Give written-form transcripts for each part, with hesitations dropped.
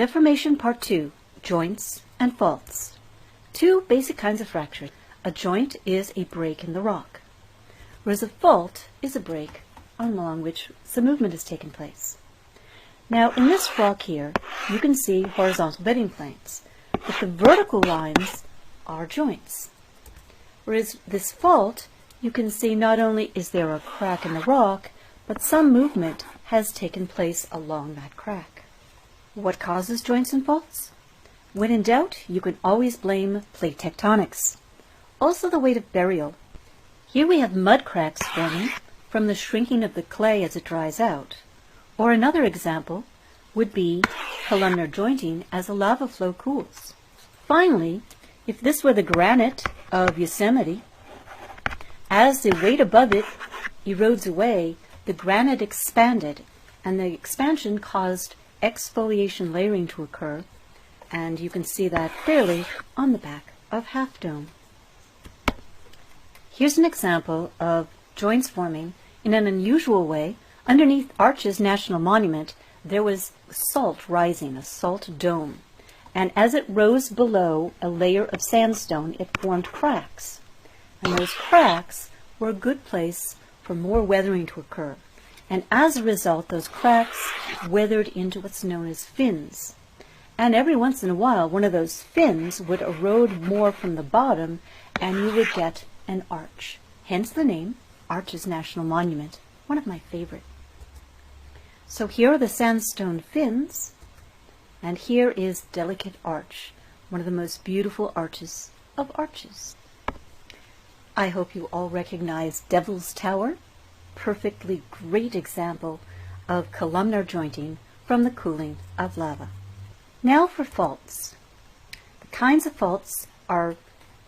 Deformation Part 2, Joints and Faults. Two basic kinds of fracture. A joint is a break in the rock, whereas a fault is a break along which some movement has taken place. Now in this rock here, you can see horizontal bedding planes, but the vertical lines are joints. Whereas this fault, you can see not only is there a crack in the rock, but some movement has taken place along that crack. What causes joints and faults? When in doubt, you can always blame plate tectonics. Also the weight of burial. Here we have mud cracks forming from the shrinking of the clay as it dries out. Or another example would be columnar jointing as a lava flow cools. Finally, if this were the granite of Yosemite, as the weight above it erodes away, the granite expanded, and the expansion caused exfoliation layering to occur, and you can see that clearly on the back of Half Dome. Here's an example of joints forming in an unusual way. Underneath Arches National Monument, there was salt rising, a salt dome, and as it rose below a layer of sandstone, it formed cracks, and those cracks were a good place for more weathering to occur. And as a result, those cracks weathered into what's known as fins. And every once in a while, one of those fins would erode more from the bottom, and you would get an arch. Hence the name, Arches National Monument, one of my favorite. So here are the sandstone fins, and here is Delicate Arch, one of the most beautiful arches of arches. I hope you all recognize Devil's Tower, perfectly great example of columnar jointing from the cooling of lava. Now for faults. The kinds of faults are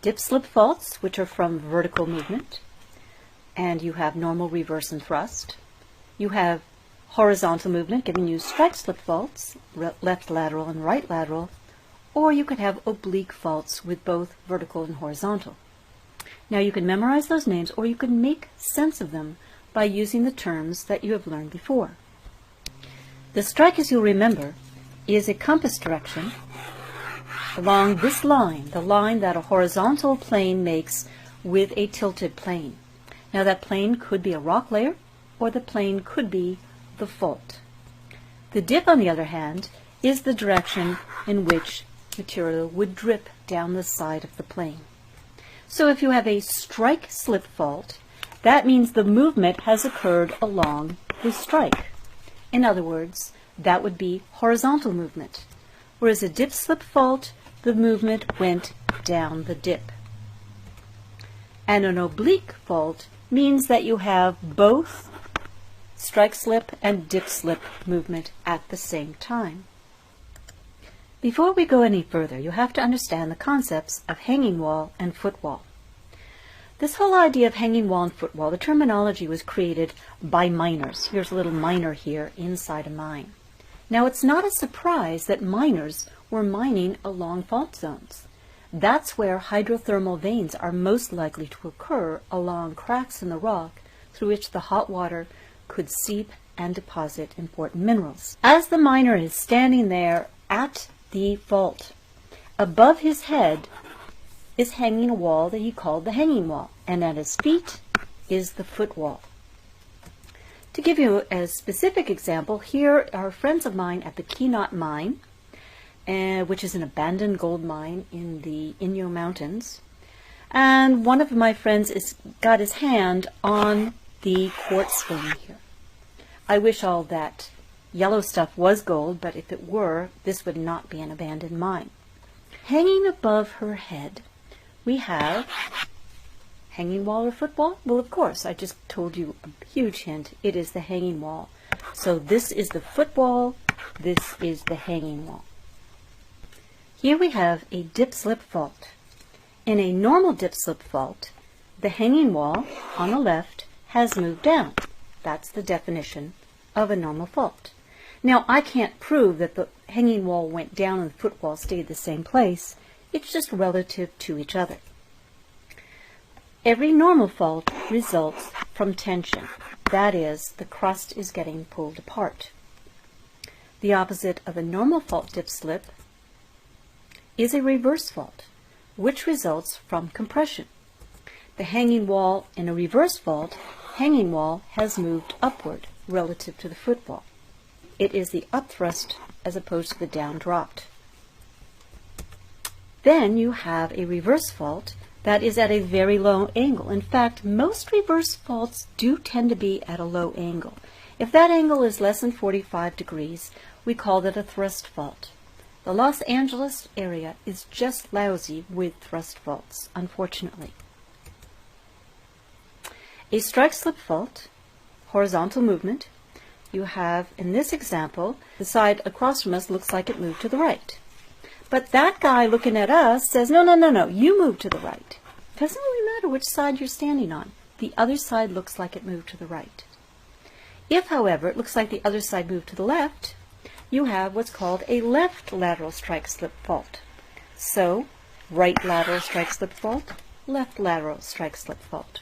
dip-slip faults, which are from vertical movement, and you have normal, reverse, and thrust. You have horizontal movement giving you strike-slip faults, left lateral and right lateral, or you could have oblique faults with both vertical and horizontal. Now you can memorize those names, or you can make sense of them by using the terms that you have learned before. The strike, as you'll remember, is a compass direction along this line, the line that a horizontal plane makes with a tilted plane. Now that plane could be a rock layer, or the plane could be the fault. The dip, on the other hand, is the direction in which material would drip down the side of the plane. So if you have a strike-slip fault, that means the movement has occurred along the strike. In other words, that would be horizontal movement. Whereas a dip-slip fault, the movement went down the dip. And an oblique fault means that you have both strike-slip and dip-slip movement at the same time. Before we go any further, you have to understand the concepts of hanging wall and footwall. This whole idea of hanging wall and footwall, the terminology was created by miners. Here's a little miner here inside a mine. Now it's not a surprise that miners were mining along fault zones. That's where hydrothermal veins are most likely to occur, along cracks in the rock through which the hot water could seep and deposit important minerals. As the miner is standing there at the fault, above his head is hanging a wall that he called the hanging wall, and at his feet is the footwall. To give you a specific example, here are friends of mine at the Keenot mine, which is an abandoned gold mine in the Inyo Mountains, and one of my friends got his hand on the quartz vein here. I wish all that yellow stuff was gold, but if it were, this would not be an abandoned mine. Hanging above her head, we have hanging wall or footwall? Well, of course, I just told you a huge hint. It is the hanging wall. So this is the footwall, this is the hanging wall. Here we have a dip-slip fault. In a normal dip-slip fault, the hanging wall on the left has moved down. That's the definition of a normal fault. Now, I can't prove that the hanging wall went down and the footwall stayed the same place. It's just relative to each other. Every normal fault results from tension. That is, the crust is getting pulled apart. The opposite of a normal fault dip slip is a reverse fault, which results from compression. The hanging wall in a reverse fault, hanging wall has moved upward relative to the footwall. It is the upthrust as opposed to the downdropped. Then you have a reverse fault that is at a very low angle. In fact, most reverse faults do tend to be at a low angle. If that angle is less than 45 degrees, we call that a thrust fault. The Los Angeles area is just lousy with thrust faults, unfortunately. A strike-slip fault, horizontal movement. You have, in this example, the side across from us looks like it moved to the right. But that guy looking at us says, no, no, no, no, you move to the right. It doesn't really matter which side you're standing on. The other side looks like it moved to the right. If, however, it looks like the other side moved to the left, you have what's called a left lateral strike-slip fault. So, right lateral strike-slip fault, left lateral strike-slip fault.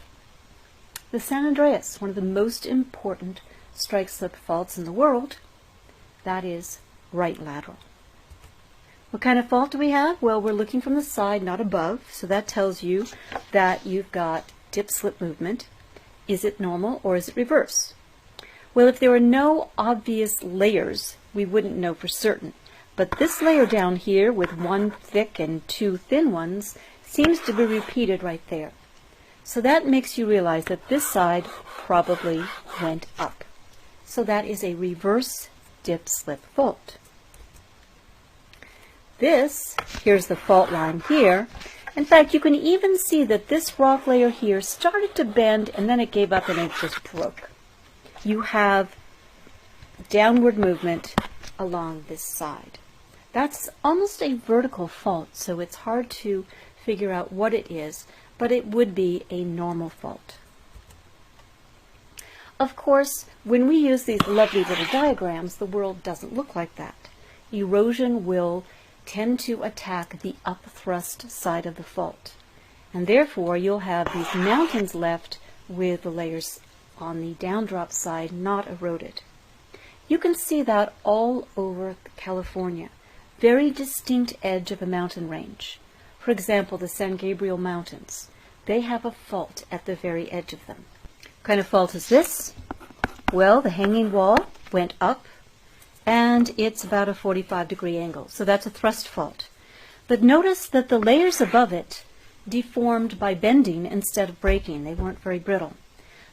The San Andreas, one of the most important strike-slip faults in the world, that is right lateral. What kind of fault do we have? Well, we're looking from the side, not above, so that tells you that you've got dip-slip movement. Is it normal or is it reverse? Well, if there were no obvious layers, we wouldn't know for certain. But this layer down here with one thick and two thin ones seems to be repeated right there. So that makes you realize that this side probably went up. So that is a reverse dip-slip fault. Here's the fault line here. In fact, you can even see that this rock layer here started to bend and then it gave up and it just broke. You have downward movement along this side. That's almost a vertical fault, so it's hard to figure out what it is, but it would be a normal fault. Of course, when we use these lovely little diagrams, the world doesn't look like that. Erosion will tend to attack the upthrust side of the fault, and therefore you'll have these mountains left with the layers on the downdrop side not eroded. You can see that all over California. Very distinct edge of a mountain range. For example, the San Gabriel Mountains. They have a fault at the very edge of them. What kind of fault is this? Well, the hanging wall went up, and it's about a 45-degree angle, so that's a thrust fault. But notice that the layers above it deformed by bending instead of breaking. They weren't very brittle.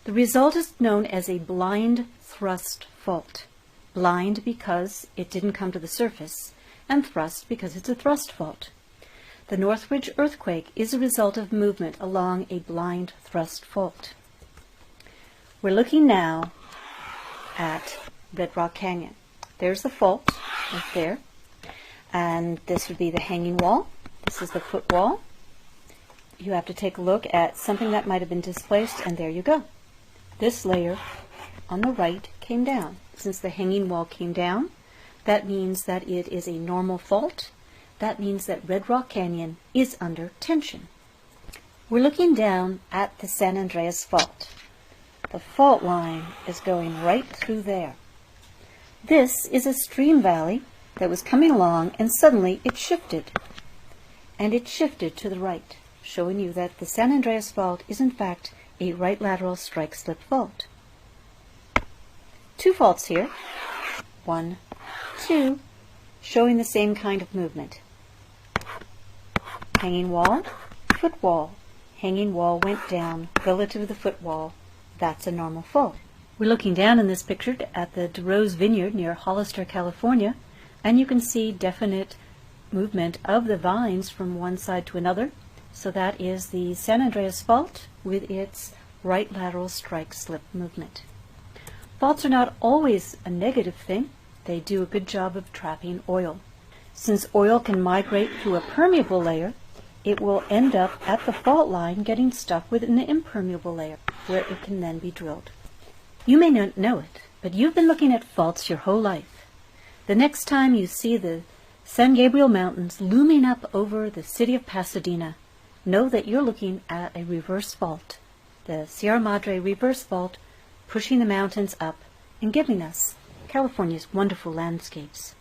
The result is known as a blind thrust fault. Blind because it didn't come to the surface, and thrust because it's a thrust fault. The Northridge Earthquake is a result of movement along a blind thrust fault. We're looking now at Red Rock Canyon. There's the fault right there, and this would be the hanging wall. This is the footwall. You have to take a look at something that might have been displaced, and there you go. This layer on the right came down. Since the hanging wall came down, that means that it is a normal fault. That means that Red Rock Canyon is under tension. We're looking down at the San Andreas Fault. The fault line is going right through there. This is a stream valley that was coming along, and suddenly it shifted. And it shifted to the right, showing you that the San Andreas Fault is in fact a right lateral strike-slip fault. Two faults here. 1, 2, showing the same kind of movement. Hanging wall, footwall. Hanging wall went down relative to the footwall. That's a normal fault. We're looking down in this picture at the DeRose Vineyard near Hollister, California, and you can see definite movement of the vines from one side to another. So that is the San Andreas Fault with its right lateral strike-slip movement. Faults are not always a negative thing. They do a good job of trapping oil. Since oil can migrate through a permeable layer, it will end up at the fault line getting stuck with an impermeable layer, where it can then be drilled. You may not know it, but you've been looking at faults your whole life. The next time you see the San Gabriel Mountains looming up over the city of Pasadena, know that you're looking at a reverse fault, the Sierra Madre reverse fault, pushing the mountains up and giving us California's wonderful landscapes.